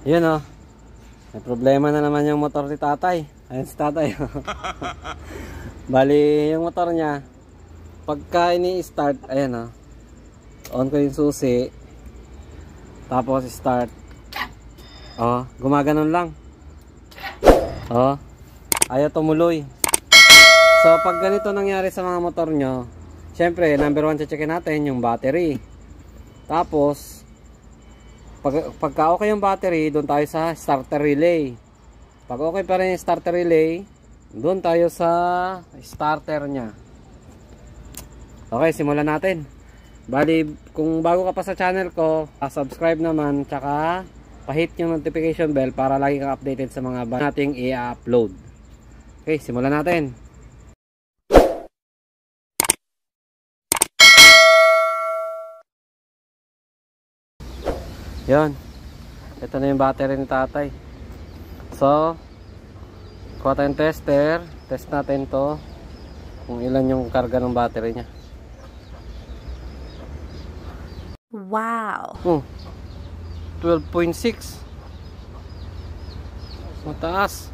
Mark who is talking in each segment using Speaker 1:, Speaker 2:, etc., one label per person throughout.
Speaker 1: Yun oh. May problema na naman yung motor ni tatay. Ayan si tatay. Bali yung motor niya, pagka ini-start, ayan oh. On ko yung susi. Tapos start. Oh, gumaganon lang. Oh. Ayaw tumuloy. So pag ganito nangyari sa mga motor nyo, syempre number 1 checkin natin yung battery. Tapos pagka okay yung battery, doon tayo sa starter relay. Pag okay pa rin yung starter relay, doon tayo sa starter nya. Okay, simulan natin. Bali, kung bago ka pa sa channel ko, subscribe naman, tsaka pa-hit yung notification bell para lagi kang updated sa mga bago nating i-upload. Okay, simulan natin. Yan. Ito na yung battery ni tatay. So, kuha tayong tester. Test natin to kung ilan yung karga ng battery nya.
Speaker 2: Wow.
Speaker 1: Oh, 12.6. Mataas.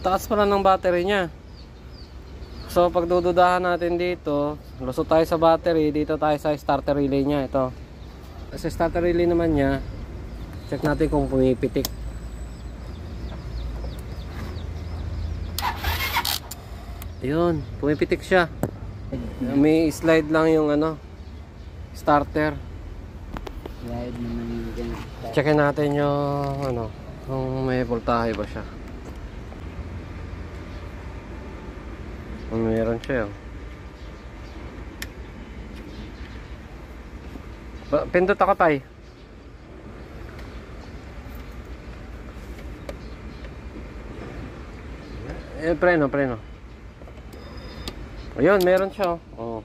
Speaker 1: Taas pala ng battery nya. So, pag dududahan natin dito, lusot tayo sa battery. Dito tayo sa starter relay nya. Ito. Sa starter relay naman nya, check natin kung pumipitik. Ayun, pumipitik siya. May slide lang yung ano, starter.
Speaker 3: Slide naman yung ganyan.
Speaker 1: Checkin natin yung ano, kung may voltahe ba siya. Kung meron siya yun. Pindot ako tayo. Preno. Ayun, meron siya. Oh.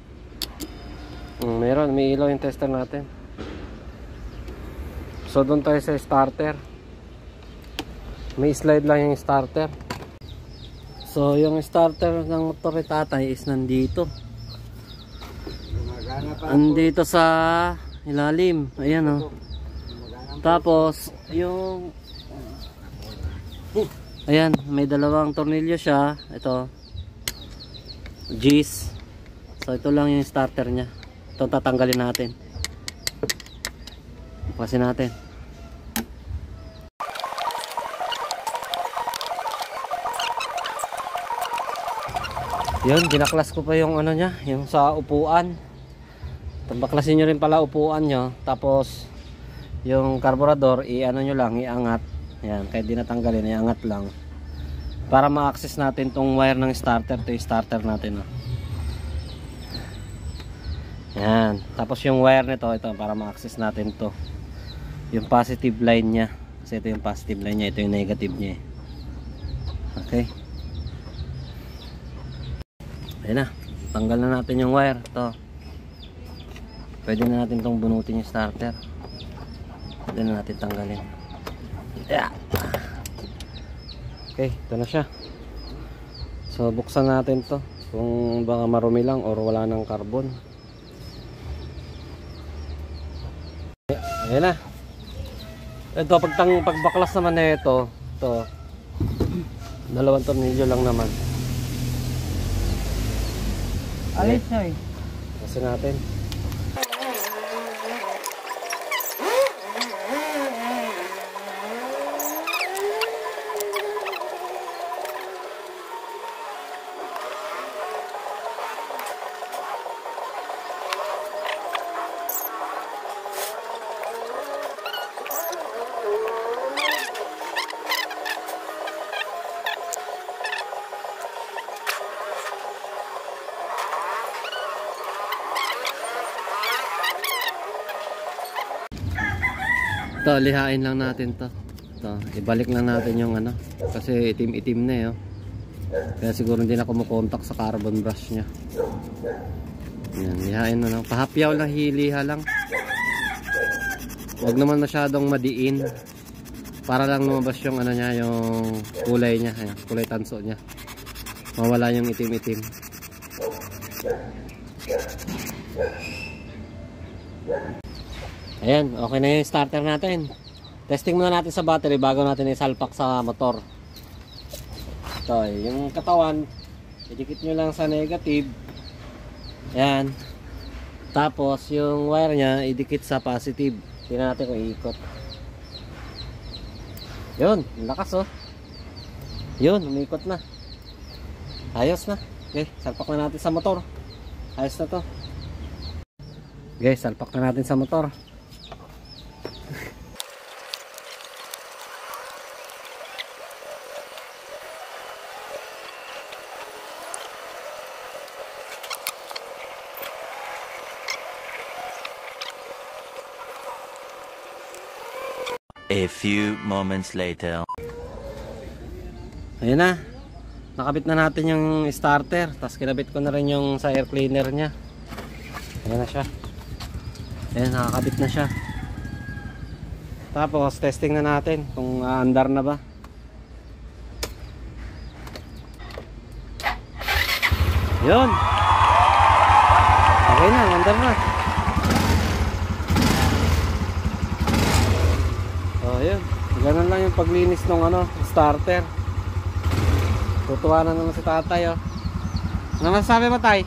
Speaker 1: Meron, may ilaw yung tester natin. So doon tayo sa starter. May slide lang yung starter. So yung starter ng motor ni tatay is nandito. Andito sa ilalim. Ayan oh. Tapos yung ayan, may dalawang tornilyo siya. Ito G's. So ito lang yung starter nya. Ito tatanggalin natin. Bukasin natin. Yun, binaklas ko pa yung ano nya, yung sa upuan. Baklasin nyo rin pala upuan nyo. Tapos yung carburetor, i-ano nyo lang, iangat. Yan, kahit di natanggalin, iangat lang. Para ma-access natin tong wire ng starter. Ito yung starter natin. Yan. Tapos yung wire nito, ito para ma-access natin to. Yung positive line nya. Kasi ito yung positive line nya, ito yung negative nya. Okay. Ayan na. Tanggal na natin yung wire. Ito. Pwede na natin itong bunutin yung starter. Pwede na natin tanggalin. Yeah. Okay, ito na siya. So buksan natin to kung baka marumi lang or wala ng carbon. Ayan na. Ito pagbaklas naman na ito, dalawang tornilyo lang naman.
Speaker 3: Alis na eh.
Speaker 1: Kasi natin. Ito, lihain lang natin to. Ito, ibalik lang natin yung ano. Kasi itim-itim na eh. Oh. Kaya siguro hindi na kumukontak sa carbon brush nya. Yan, lihain na lang. Pahapyaw lang, hiliha lang. Huwag naman masyadong madiin. Para lang lumabas yung ano nya, yung kulay nya. Ayan, kulay tanso nya. Mawala yung itim-itim. Ayan, okay na yung starter natin. Testing muna natin sa battery bago natin isalpak sa motor. Ito, yung katawan, idikit nyo lang sa negative. Ayan. Tapos, yung wire nya, idikit sa positive. Tingnan natin kung iikot. Yun, lakas oh. Yun, umikot na. Ayos na. Okay, salpak na natin sa motor. Ayos na to. Okay, salpak na natin sa motor.
Speaker 2: A few moments later.
Speaker 1: Ayun na. Nakabit na natin yung starter. Tapos kinabit ko na rin yung sa air cleaner nya. Ayan na siya. Ayan, nakakabit na siya. Tapos testing na natin kung andar na ba. Yun. Okay na, andar na. Oh, yun. Ganun lang yung paglinis ng starter. Tutuwa na naman si tatay, oh. Ano masasabi mo, tay?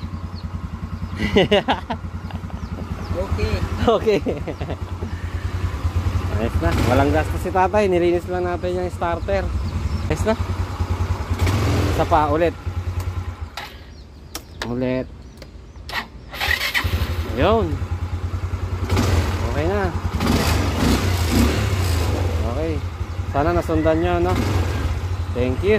Speaker 3: Okay.
Speaker 1: Okay. Ayos na. Walang gastos si tatay. Nilinis lang natin yung starter. Ayos na. Isa pa, ulit. Ulit. Ayun. Okay na. Okay. Sana nasundan nyo, no? Thank you.